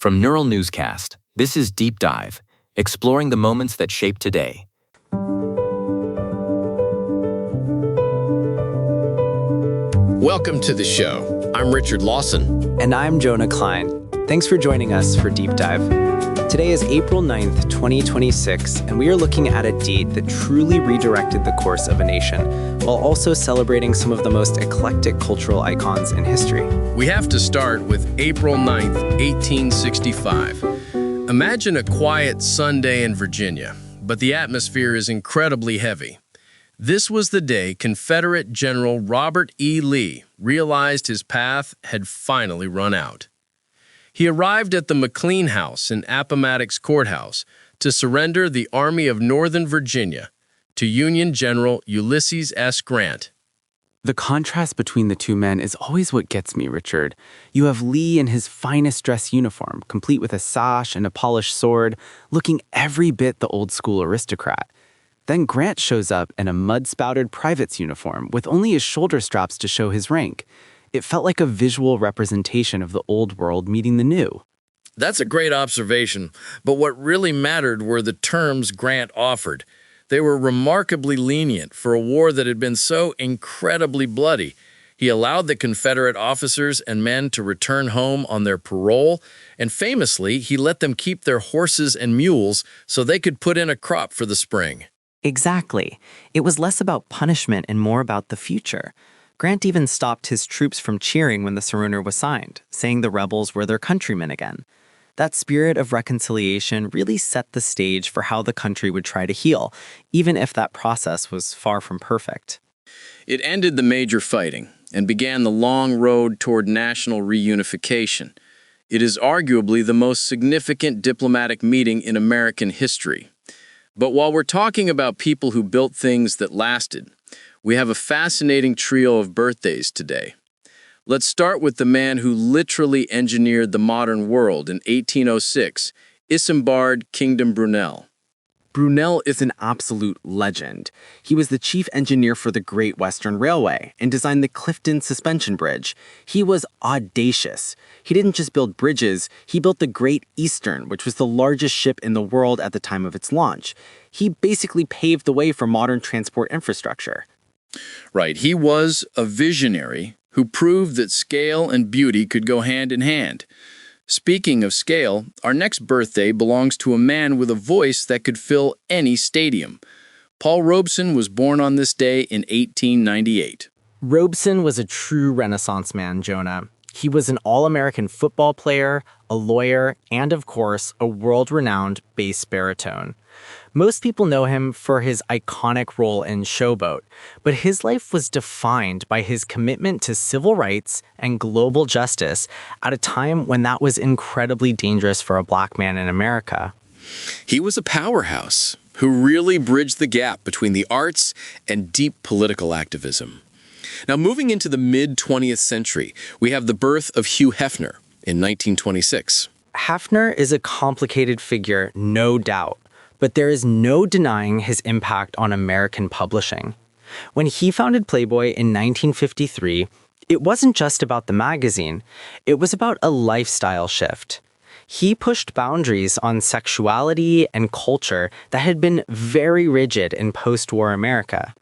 From Neural Newscast, this is Deep Dive, exploring the moments that shape today. Welcome to the show. I'm Richard Lawson. And I'm Jonah Klein. Thanks for joining us for Deep Dive. Today is April 9th, 2026, and we are looking at a date that truly redirected the course of a nation, while also celebrating some of the most eclectic cultural icons in history. We have to start with April 9th, 1865. Imagine a quiet Sunday in Virginia, but the atmosphere is incredibly heavy. This was the day Confederate General Robert E. Lee realized his path had finally run out. He arrived at the McLean House in Appomattox Court House to surrender the Army of Northern Virginia to Union General Ulysses S. Grant. The contrast between the two men is always what gets me, Richard. You have Lee in his finest dress uniform, complete with a sash and a polished sword, looking every bit the old-school aristocrat. Then Grant shows up in a mud-spouted private's uniform with only his shoulder straps to show his rank. It felt like a visual representation of the old world meeting the new. That's a great observation, but what really mattered were the terms Grant offered. They were remarkably lenient for a war that had been so incredibly bloody. He allowed the Confederate officers and men to return home on their parole, and famously, he let them keep their horses and mules so they could put in a crop for the spring. Exactly. It was less about punishment and more about the future. Grant even stopped his troops from cheering when the surrender was signed, saying the rebels were their countrymen again. That spirit of reconciliation really set the stage for how the country would try to heal, even if that process was far from perfect. It ended the major fighting and began the long road toward national reunification. It is arguably the most significant diplomatic meeting in American history. But while we're talking about people who built things that lasted, we have a fascinating trio of birthdays today. Let's start with the man who literally engineered the modern world in 1806, Isambard Kingdom Brunel. Brunel is an absolute legend. He was the chief engineer for the Great Western Railway and designed the Clifton Suspension Bridge. He was audacious. He didn't just build bridges, he built the Great Eastern, which was the largest ship in the world at the time of its launch. He basically paved the way for modern transport infrastructure. Right, he was a visionary who proved that scale and beauty could go hand in hand. Speaking of scale, our next birthday belongs to a man with a voice that could fill any stadium. Paul Robeson was born on this day in 1898. Robeson was a true Renaissance man, Jonah. He was an All-American football player, a lawyer, and of course, a world-renowned bass baritone. Most people know him for his iconic role in Showboat, but his life was defined by his commitment to civil rights and global justice at a time when that was incredibly dangerous for a black man in America. He was a powerhouse who really bridged the gap between the arts and deep political activism. Now, moving into the mid-20th century, we have the birth of Hugh Hefner in 1926. Hefner is a complicated figure, no doubt, but there is no denying his impact on American publishing. When he founded Playboy in 1953, it wasn't just about the magazine, it was about a lifestyle shift. He pushed boundaries on sexuality and culture that had been very rigid in post-war America.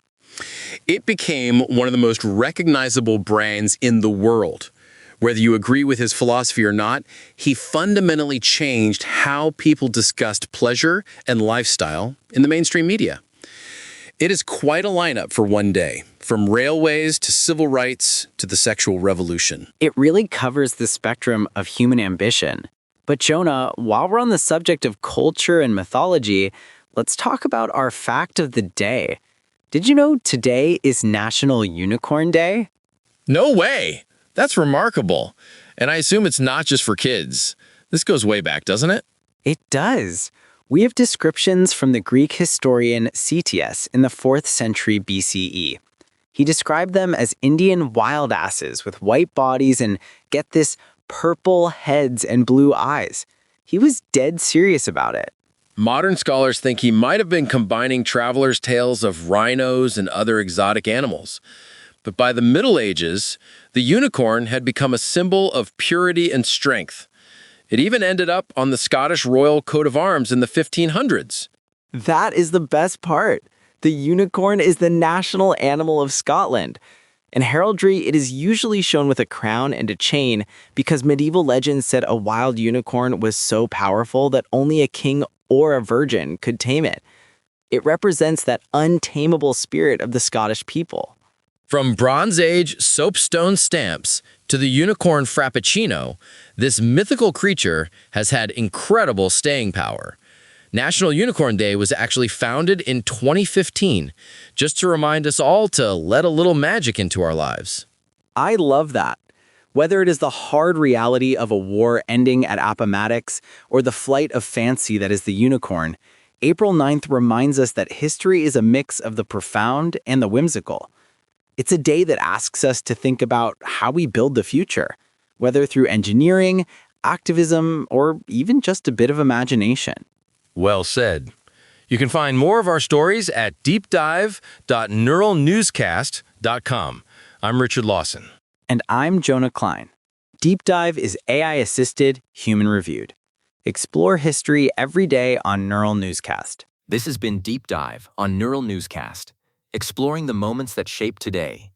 It became one of the most recognizable brands in the world. Whether you agree with his philosophy or not, he fundamentally changed how people discussed pleasure and lifestyle in the mainstream media. It is quite a lineup for one day, from railways to civil rights to the sexual revolution. It really covers the spectrum of human ambition. But Jonah, while we're on the subject of culture and mythology, let's talk about our fact of the day. Did you know today is National Unicorn Day? No way! That's remarkable. And I assume it's not just for kids. This goes way back, doesn't it? It does. We have descriptions from the Greek historian Ctesias in the 4th century BCE. He described them as Indian wild asses with white bodies and, get this, purple heads and blue eyes. He was dead serious about it. Modern scholars think he might have been combining travelers' tales of rhinos and other exotic animals. But by the Middle Ages, the unicorn had become a symbol of purity and strength. It even ended up on the Scottish royal coat of arms in the 1500s. That is the best part. The unicorn is the national animal of Scotland. In heraldry, it is usually shown with a crown and a chain because medieval legends said a wild unicorn was so powerful that only a king or a virgin could tame it. It represents that untamable spirit of the Scottish people. From Bronze Age soapstone stamps to the unicorn frappuccino, this mythical creature has had incredible staying power. National Unicorn Day was actually founded in 2015, just to remind us all to let a little magic into our lives. I love that. Whether it is the hard reality of a war ending at Appomattox or the flight of fancy that is the unicorn, April 9th reminds us that history is a mix of the profound and the whimsical. It's a day that asks us to think about how we build the future, whether through engineering, activism, or even just a bit of imagination. Well said. You can find more of our stories at deepdive.neuralnewscast.com. I'm Richard Lawson. And I'm Jonah Klein. Deep Dive is AI-assisted, human-reviewed. Explore history every day on Neural Newscast. This has been Deep Dive on Neural Newscast, exploring the moments that shape today.